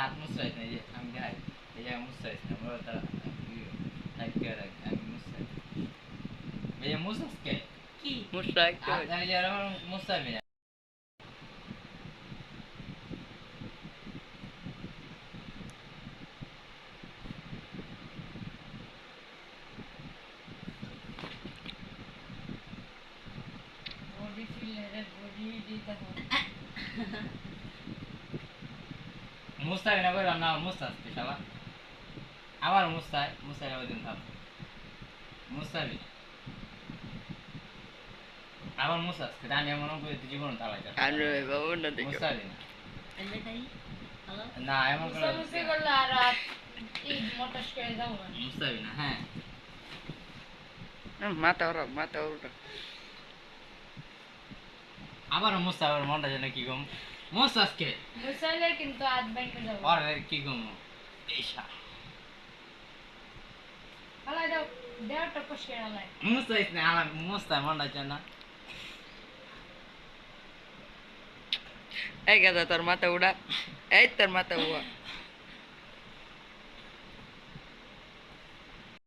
হাত মুছাইছ না, এই যে আমি দেখাই, এই জায়গায় মুছাইছ না, বড় তারা থাকিয়ে রাখ, আমি মুছাই। এই যে মুছাস কে? কি মুছরা একটু আর এই যে এরকম মুছাবি না। বডি ফিলারে বডি দিতে হবে। মুছাবি না বললাম না, মুছাস কে শালা? আবার মুছাই, মুছাই ওই দিন থাম। মুছাবি না। আবার মুছাস কে? আমি মনে করি তুই জীবন তালাই যাবে। আর বাবু না দেখো মুছাবি না। এলে তাই হ্যালো না এমন করে মুছামুছি করলে আর এই মোটরস করে যাবো না মুছাবি না, হ্যাঁ। মাথা ওরা আবার মুছা, আবার মনটা যেন কি গম মুছাস কে? মুছাইলে কিন্তু হাত ব্যাংকে যাবো আরে কি গম এইসা হালাই দাও দেওটা পরিষ্কার হালাই মুছাইছ না, আমার মুছাই মনটা যেন। এই গাদা তোর মাথা উড়া এই তোর মাথা উড়া